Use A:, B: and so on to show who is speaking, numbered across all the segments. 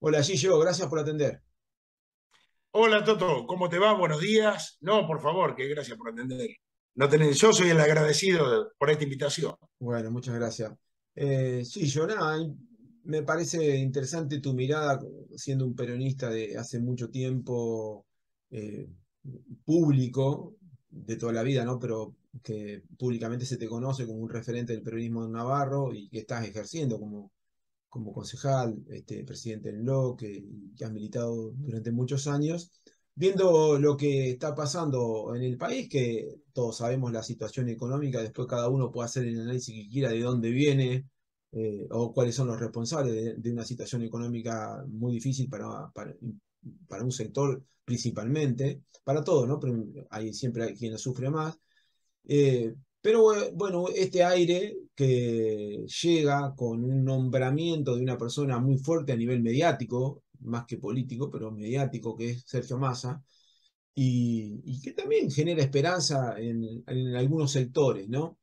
A: Hola Gillo, gracias por atender.
B: Hola Toto, ¿cómo te va? Buenos días. No, por favor, que gracias por atender. Yo soy el agradecido por esta invitación.
A: Bueno, muchas gracias. Gillo, nada, me parece interesante tu mirada siendo un peronista de hace mucho tiempo, eh, público, de toda la vida, ¿no? Pero que públicamente se te conoce como un referente del peronismo en Navarro y que estás ejerciendo como concejal, presidente del LO, que has militado durante muchos años, viendo lo que está pasando en el país, que todos sabemos la situación económica, después cada uno puede hacer el análisis que quiera de dónde viene o cuáles son los responsables de una situación económica muy difícil para un sector principalmente, para todo, ¿no? Pero siempre hay quien la sufre más. Pero bueno, este aire que llega con un nombramiento de una persona muy fuerte a nivel mediático, más que político, pero mediático, que es Sergio Massa, y que también genera esperanza en algunos sectores, ¿no?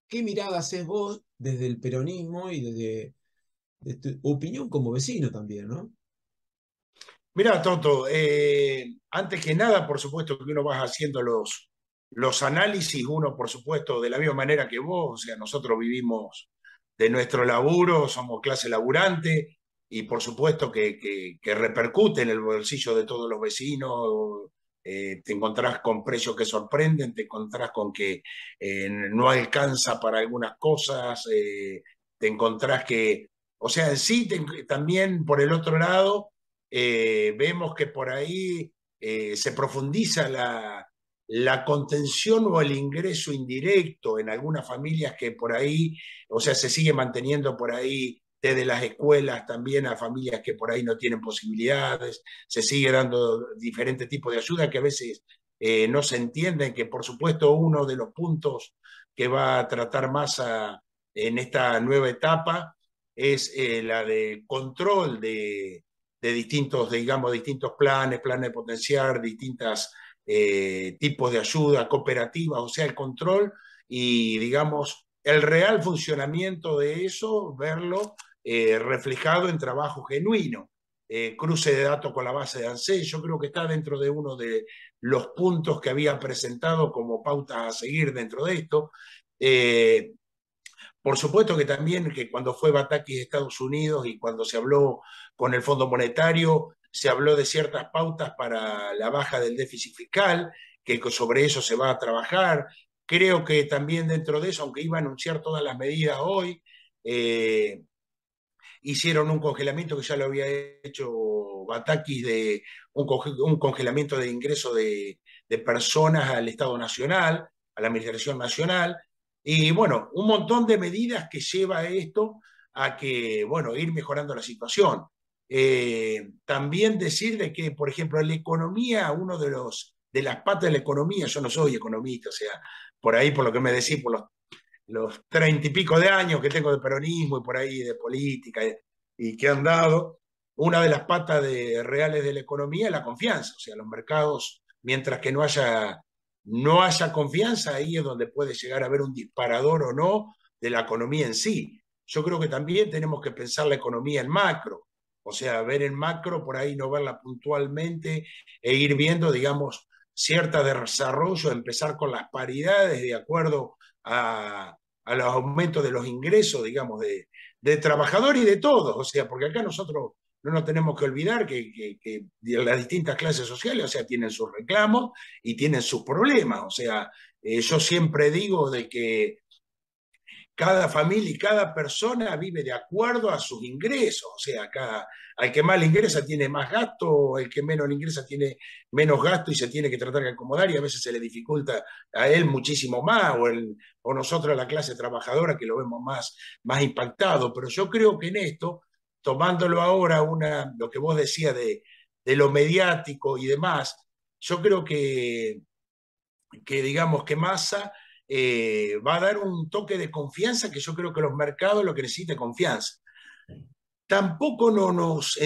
A: ¿Qué mirada haces vos desde el peronismo y desde tu opinión como vecino también, ¿no?
B: Mira, Toto, antes que nada, por supuesto que uno va haciendo los análisis, uno, por supuesto, de la misma manera que vos, o sea, nosotros vivimos de nuestro laburo, somos clase laburante, y por supuesto que repercute en el bolsillo de todos los vecinos. Te encontrás con precios que sorprenden, te encontrás con que no alcanza para algunas cosas, te encontrás que, o sea, en sí, también por el otro lado vemos que por ahí se profundiza la contención o el ingreso indirecto en algunas familias que por ahí, o sea, se sigue manteniendo por ahí desde las escuelas también a familias que por ahí no tienen posibilidades, se sigue dando diferentes tipos de ayuda que a veces no se entienden, que por supuesto uno de los puntos que va a tratar Massa en esta nueva etapa es la de control de distintos, digamos, distintos planes, planes de potenciar, distintas tipos de ayuda, cooperativas, o sea, el control y, digamos, el real funcionamiento de eso, verlo reflejado en trabajo genuino. Cruce de datos con la base de ANSES, yo creo que está dentro de uno de los puntos que había presentado como pautas a seguir dentro de esto. Eh, por supuesto que también que cuando fue Batakis de Estados Unidos y cuando se habló con el Fondo Monetario, se habló de ciertas pautas para la baja del déficit fiscal, que sobre eso se va a trabajar. Creo que también dentro de eso, aunque iba a anunciar todas las medidas hoy, eh, hicieron un congelamiento que ya lo había hecho Batakis de un congelamiento de ingreso de personas al Estado Nacional, a la Administración Nacional, y bueno, un montón de medidas que lleva esto a que, bueno, ir mejorando la situación. También decirle que, por ejemplo, en la economía, uno de las patas de la economía, yo no soy economista, o sea, por ahí, por lo que me decís, por los 30 y pico de años que tengo de peronismo y por ahí de política y que han dado, una de las patas reales de la economía es la confianza. O sea, los mercados, mientras que no haya confianza, ahí es donde puede llegar a haber un disparador o no de la economía en sí. Yo creo que también tenemos que pensar la economía en macro. O sea, ver en macro, por ahí no verla puntualmente e ir viendo, digamos, cierta desarrollo, empezar con las paridades de acuerdo a los aumentos de los ingresos, digamos, de trabajadores y de todos, o sea, porque acá nosotros no nos tenemos que olvidar que las distintas clases sociales, o sea, tienen sus reclamos y tienen sus problemas, o sea, yo siempre digo de que cada familia y cada persona vive de acuerdo a sus ingresos, o sea, al que más le ingresa tiene más gasto, el que menos le ingresa tiene menos gasto y se tiene que tratar de acomodar y a veces se le dificulta a él muchísimo más, o nosotros la clase trabajadora que lo vemos más impactado, pero yo creo que en esto, tomándolo ahora lo que vos decías de lo mediático y demás, yo creo que digamos que Massa va a dar un toque de confianza que yo creo que los mercados lo que necesitan es confianza. Tampoco no nos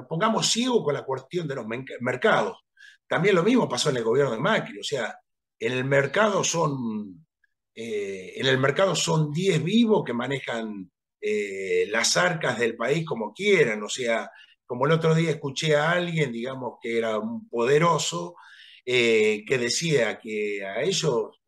B: pongamos ciegos con la cuestión de los mercados. También lo mismo pasó en el gobierno de Macri, o sea, en el mercado son, en el mercado son 10 vivos que manejan las arcas del país como quieran. O sea, como el otro día escuché a alguien, digamos, que era un poderoso, que decía que a ellos,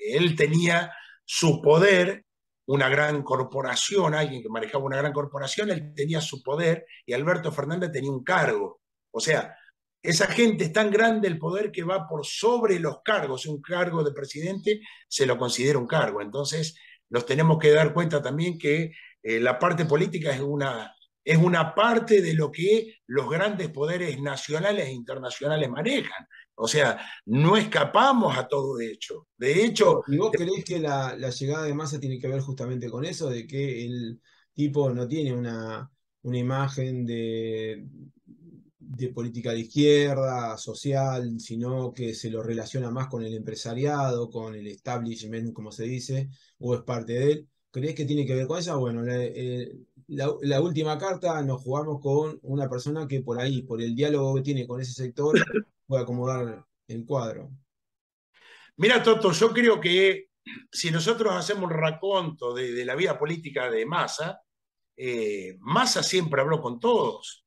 B: él tenía su poder, una gran corporación, alguien que manejaba una gran corporación, él tenía su poder y Alberto Fernández tenía un cargo. O sea, esa gente es tan grande el poder que va por sobre los cargos. Un cargo de presidente se lo considera un cargo. Entonces, nos tenemos que dar cuenta también que la parte política es una parte de lo que los grandes poderes nacionales e internacionales manejan. O sea, no escapamos a todo hecho. De hecho,
A: ¿Y vos creés que la llegada de Massa tiene que ver justamente con eso, de que el tipo no tiene una imagen de política de izquierda, social, sino que se lo relaciona más con el empresariado, con el establishment, como se dice, o es parte de él? ¿Creés que tiene que ver con eso? Bueno, la última carta nos jugamos con una persona que por ahí, por el diálogo que tiene con ese sector, puede acomodar el cuadro.
B: mira, Toto, yo creo que si nosotros hacemos un raconto de la vida política de Massa, Massa siempre habló con todos.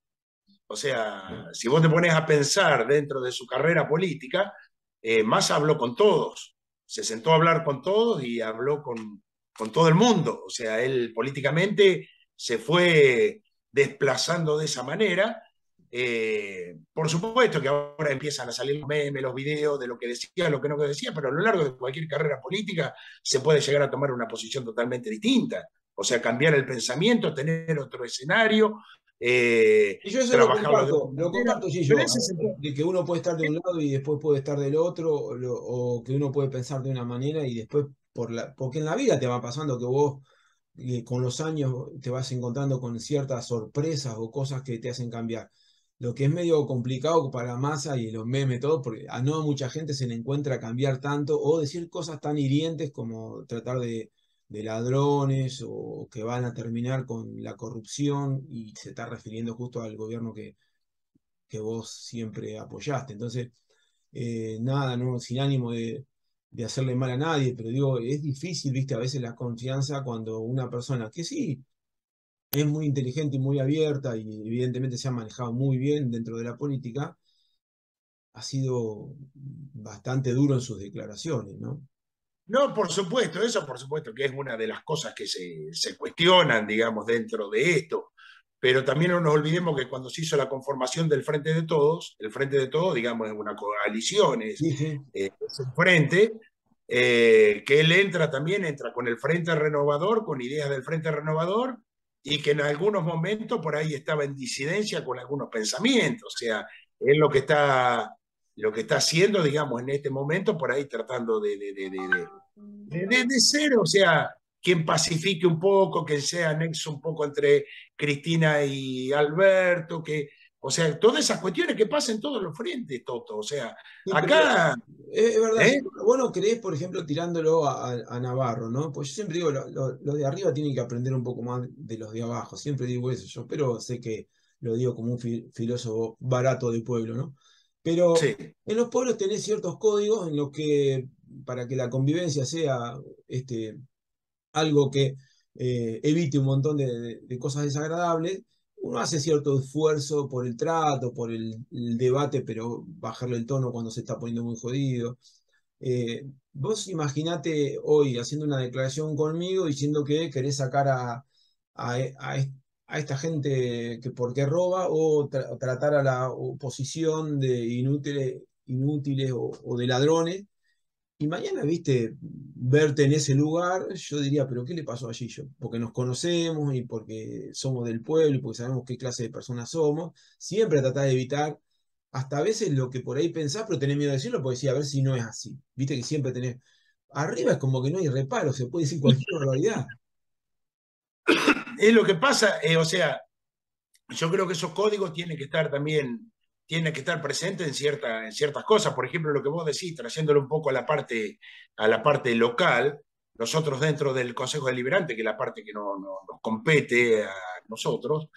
B: O sea, si vos te pones a pensar dentro de su carrera política, Massa habló con todos. Se sentó a hablar con todos y habló con todo el mundo. O sea, él políticamente se fue desplazando de esa manera. Por supuesto que ahora empiezan a salir los memes, los videos de lo que decía, lo que no decía, pero a lo largo de cualquier carrera política se puede llegar a tomar una posición totalmente distinta. O sea, cambiar el pensamiento, tener otro escenario,
A: Y yo eso
B: trabajarlo de otra
A: lo
B: manera.
A: comparto,
B: Pero
A: Gillo,
B: ese es el punto.
A: de que uno puede estar de un lado y después puede estar del otro, o que uno puede pensar de una manera y después, porque en la vida te va pasando que vos con los años te vas encontrando con ciertas sorpresas o cosas que te hacen cambiar. Lo que es medio complicado para Massa y los memes, todo, porque a no mucha gente se le encuentra cambiar tanto o decir cosas tan hirientes como tratar de ladrones o que van a terminar con la corrupción y se está refiriendo justo al gobierno que vos siempre apoyaste. Entonces, nada, no, sin ánimo de hacerle mal a nadie, pero digo, es difícil, viste, a veces la confianza cuando una persona que sí es muy inteligente y muy abierta y evidentemente se ha manejado muy bien dentro de la política, ha sido bastante duro en sus declaraciones, ¿no?
B: No, por supuesto, eso por supuesto que es una de las cosas que se cuestionan, digamos, dentro de esto. Pero también no nos olvidemos que cuando se hizo la conformación del Frente de Todos, el Frente de Todos, digamos, es una coalición,
A: Sí, sí.
B: es un frente, que él entra también, entra con el Frente Renovador, con ideas del Frente Renovador, y que en algunos momentos por ahí estaba en disidencia con algunos pensamientos. O sea, es lo que está haciendo, digamos, en este momento, por ahí tratando de ser, o sea, quien pacifique un poco, que sea nexo un poco entre Cristina y Alberto, que, o sea, todas esas cuestiones que pasan en todos los frentes, Toto. O sea,
A: Sí, pero
B: acá,
A: es verdad,
B: ¿eh?
A: vos no creés, por ejemplo, tirándolo a Navarro, ¿no? Pues yo siempre digo, los de arriba tienen que aprender un poco más de los de abajo, siempre digo eso, yo, pero sé que lo digo como un filósofo barato de pueblo, ¿no? Pero
B: Sí,
A: en los pueblos tenés ciertos códigos en los que, para que la convivencia sea algo que evite un montón de cosas desagradables, uno hace cierto esfuerzo por el trato, por el debate, pero bajarle el tono cuando se está poniendo muy jodido. Vos imaginate hoy haciendo una declaración conmigo diciendo que querés sacar a, a est- a esta gente que por qué roba o tratar a la oposición de inútiles o de ladrones. Y mañana, viste, verte en ese lugar, yo diría, pero ¿qué le pasó a Gillo? Porque nos conocemos y porque somos del pueblo y porque sabemos qué clase de personas somos. Siempre tratás de evitar, hasta a veces lo que por ahí pensás, pero tenés miedo de decirlo, porque sí, a ver si no es así. Viste que siempre tenés. Arriba es como que no hay reparo, se puede decir cualquier barbaridad.
B: es lo que pasa, o sea, yo creo que esos códigos tienen que estar también, tienen que estar presentes en ciertas cosas. Por ejemplo, lo que vos decís, trayéndolo un poco a la parte local, nosotros dentro del Consejo Deliberante, que es la parte que nos compete a nosotros,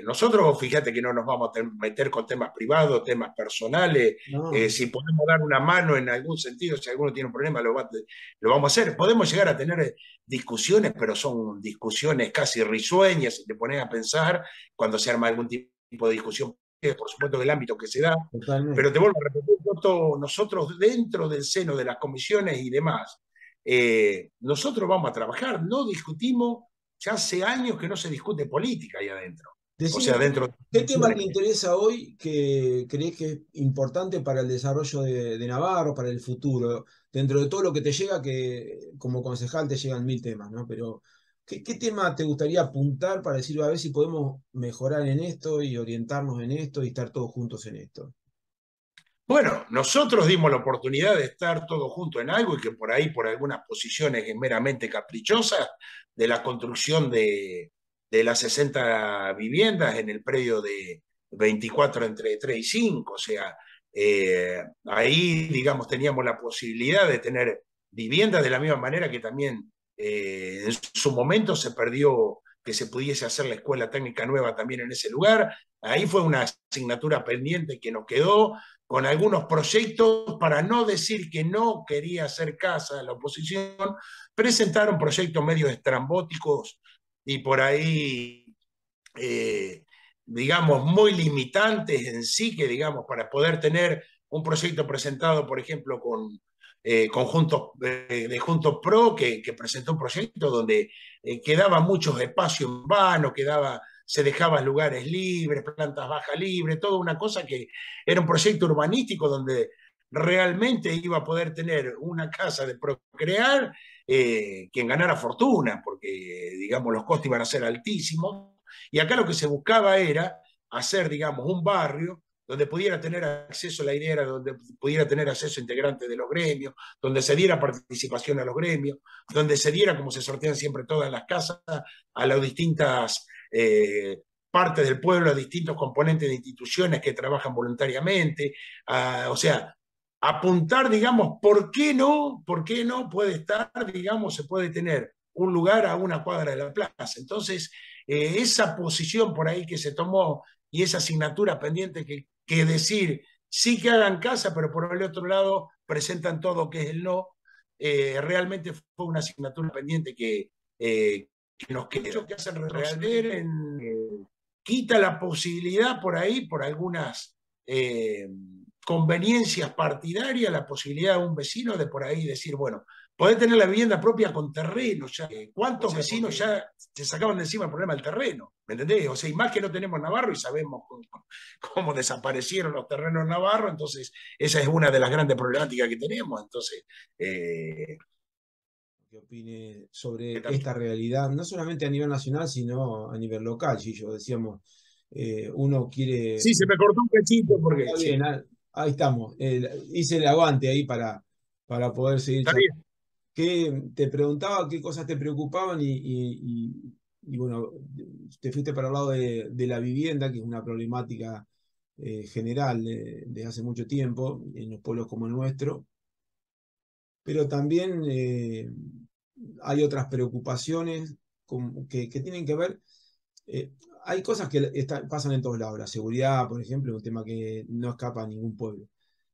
B: Nosotros, fíjate que no nos vamos a meter con temas privados, temas personales.
A: No,
B: Si podemos dar una mano en algún sentido, si alguno tiene un problema, lo vamos a hacer. Podemos llegar a tener discusiones, pero son discusiones casi risueñas, si te pones a pensar, cuando se arma algún tipo de discusión, por supuesto, del ámbito que se da. Pero
A: totalmente.
B: te vuelvo a repetir, nosotros dentro del seno de las comisiones y demás, nosotros vamos a trabajar, no discutimos, ya hace años que no se discute política ahí adentro, o
A: Decime,
B: sea, dentro de las
A: ¿qué tema te
B: comisiones.
A: interesa hoy que crees que es importante para el desarrollo de Navarro, para el futuro? Dentro de todo lo que te llega, que como concejal te llegan mil temas, ¿no? Pero, ¿qué tema te gustaría apuntar para decir, a ver si podemos mejorar en esto y orientarnos en esto y estar todos juntos en esto?
B: Bueno, nosotros dimos la oportunidad de estar todos juntos en algo y que por ahí, por algunas posiciones meramente caprichosas, de la construcción de las 60 viviendas en el predio de 24 entre 3 y 5, o sea, ahí, digamos, teníamos la posibilidad de tener viviendas de la misma manera que también en su momento se perdió que se pudiese hacer la escuela técnica nueva también en ese lugar. Ahí fue una asignatura pendiente que nos quedó con algunos proyectos, para no decir que no quería hacer casa a la oposición, presentaron proyectos medio estrambóticos y por ahí, digamos, muy limitantes en sí, que digamos, para poder tener un proyecto presentado, por ejemplo, con de Juntos Pro, que presentó un proyecto donde quedaban muchos espacios en vano, se dejaban lugares libres, plantas bajas libres, toda una cosa que era un proyecto urbanístico donde realmente iba a poder tener una casa de procrear quien ganara fortuna, porque digamos los costos iban a ser altísimos. Y acá lo que se buscaba era hacer, digamos, un barrio donde pudiera tener acceso, la idea era donde pudiera tener acceso a integrantes de los gremios, donde se diera participación a los gremios, donde se diera, como se sortean siempre todas las casas, a las distintas partes del pueblo, a distintos componentes de instituciones que trabajan voluntariamente, o sea, apuntar, digamos, ¿por qué no puede estar, digamos, se puede tener un lugar a una cuadra de la plaza? Entonces, esa posición por ahí que se tomó y esa asignatura pendiente que decir, sí que hagan casa, pero por el otro lado presentan todo que es el no, realmente fue una asignatura pendiente que nos quedó, que hacen retroceder quita la posibilidad por ahí, por algunas conveniencias partidarias, la posibilidad de un vecino de por ahí decir, bueno, podés tener la vivienda propia con terreno. Ya. ¿Cuántos vecinos ya se sacaban de encima el problema del terreno? ¿Me entendés? O sea, y más que no tenemos Navarro y sabemos cómo desaparecieron los terrenos en Navarro, entonces esa es una de las grandes problemáticas que tenemos. Entonces,
A: ¿Qué opine sobre
B: también.
A: esta realidad, no solamente a nivel nacional, sino a nivel local? Yo decíamos, uno quiere.
B: Sí, se me cortó un cachito porque
A: Está
B: sí,
A: bien, ahí estamos. Hice el aguante ahí para poder seguir
B: está
A: charlando.
B: bien.
A: Te preguntaba qué cosas te preocupaban y bueno, te fuiste para el lado de la vivienda, que es una problemática general de hace mucho tiempo en los pueblos como el nuestro, pero también hay otras preocupaciones que tienen que ver. eh, Hay cosas que pasan en todos lados. La seguridad, por ejemplo, es un tema que no escapa a ningún pueblo.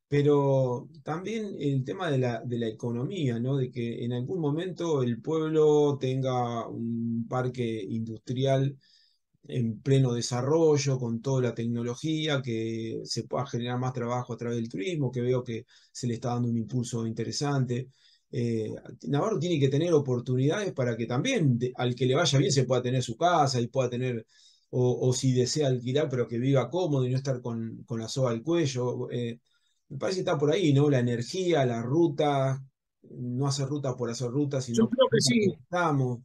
A: Pero también el tema de la economía, ¿no? De que en algún momento el pueblo tenga un parque industrial en pleno desarrollo, con toda la tecnología, que se pueda generar más trabajo a través del turismo, que veo que se le está dando un impulso interesante. Navarro tiene que tener oportunidades para que también al que le vaya bien se pueda tener su casa y pueda tener, o si desea alquilar, pero que viva cómodo y no estar con la soga al cuello. Me parece que está por ahí, ¿no? La energía, la ruta, no hacer ruta por hacer ruta,
B: Yo
A: sino
B: creo que
A: ruta que
B: sí.
A: estamos.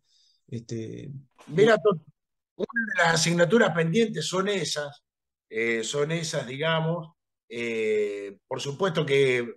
A: Este,
B: Mira, una de las asignaturas pendientes son esas, digamos. Por supuesto que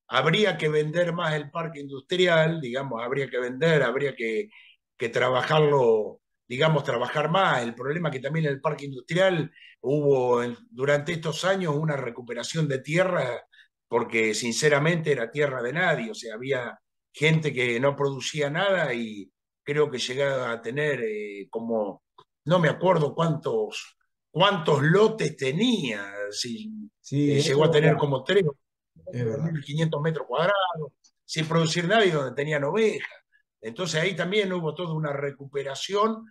B: habría que vender más el parque industrial, digamos, habría que trabajarlo, digamos, trabajar más. El problema es que también en el parque industrial hubo durante estos años una recuperación de tierra, porque sinceramente era tierra de nadie, o sea, había gente que no producía nada y creo que llegaba a tener como no me acuerdo cuántos lotes tenía, si
A: Sí, eso
B: llegó a
A: es
B: tener
A: verdad.
B: como 3 o
A: Es verdad.
B: 500 metros cuadrados, sin producir nada y donde tenían ovejas. Entonces ahí también hubo toda una recuperación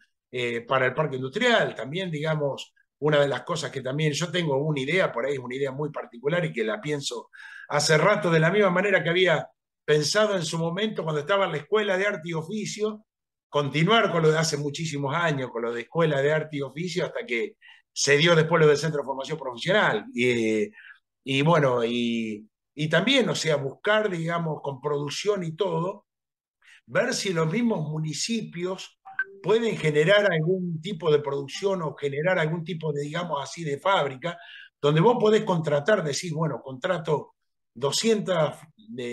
B: para el parque industrial. También, digamos, una de las cosas que también yo tengo una idea, por ahí es una idea muy particular y que la pienso hace rato de la misma manera que había pensado en su momento cuando estaba en la escuela de arte y oficio, continuar con lo de hace muchísimos años, con lo de escuela de arte y oficio, hasta que se dio después lo del centro de formación profesional. Y bueno, y también, o sea, buscar, digamos, con producción y todo, ver si los mismos municipios pueden generar algún tipo de producción o generar algún tipo de, digamos así, de fábrica, donde vos podés contratar, decís, bueno, contrato 200,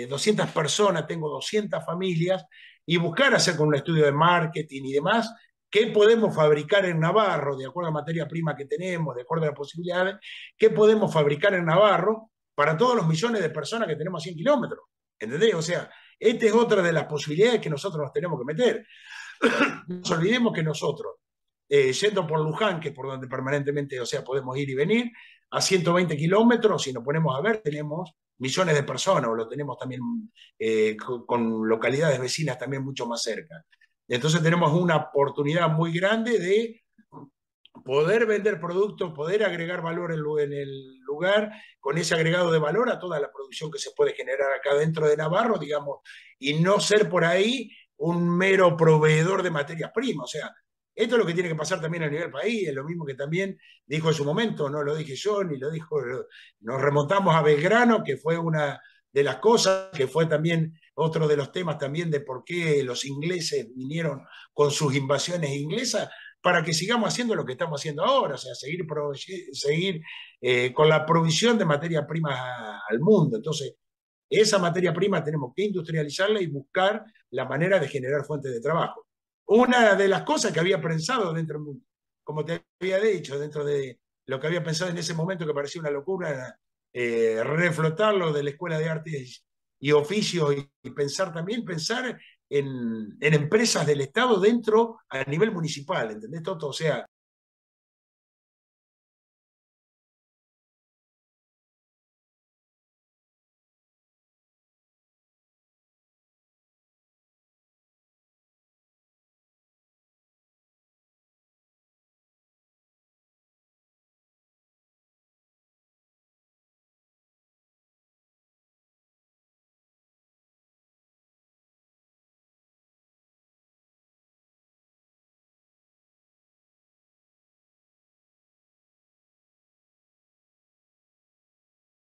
B: 200 personas, tengo 200 familias, y buscar hacer con un estudio de marketing y demás, qué podemos fabricar en Navarro, de acuerdo a la materia prima que tenemos, de acuerdo a las posibilidades, qué podemos fabricar en Navarro para todos los millones de personas que tenemos a 100 kilómetros. ¿Entendés? O sea, esta es otra de las posibilidades que nosotros nos tenemos que meter. No nos olvidemos que nosotros, yendo por Luján, que es por donde permanentemente, o sea, podemos ir y venir, a 120 kilómetros, si nos ponemos a ver, tenemos millones de personas, o lo tenemos también con localidades vecinas también mucho más cerca. Entonces tenemos una oportunidad muy grande de poder vender productos, poder agregar valor en el lugar, con ese agregado de valor a toda la producción que se puede generar acá dentro de Navarro, digamos, y no ser por ahí un mero proveedor de materias primas. O sea, esto es lo que tiene que pasar también a nivel país, es lo mismo que también dijo en su momento, no lo dije yo, ni lo dijo, nos remontamos a Belgrano, que fue una de las cosas, que fue también otro de los temas también de por qué los ingleses vinieron con sus invasiones inglesas, para que sigamos haciendo lo que estamos haciendo ahora, o sea, seguir con la provisión de materia prima al mundo. Entonces, esa materia prima tenemos que industrializarla y buscar la manera de generar fuentes de trabajo. Una de las cosas que había pensado dentro, como te había dicho, dentro de lo que había pensado en ese momento que parecía una locura, era reflotarlo de la Escuela de Artes y Oficios y pensar también, pensar en empresas del Estado dentro a nivel municipal, ¿entendés, Toto? O sea,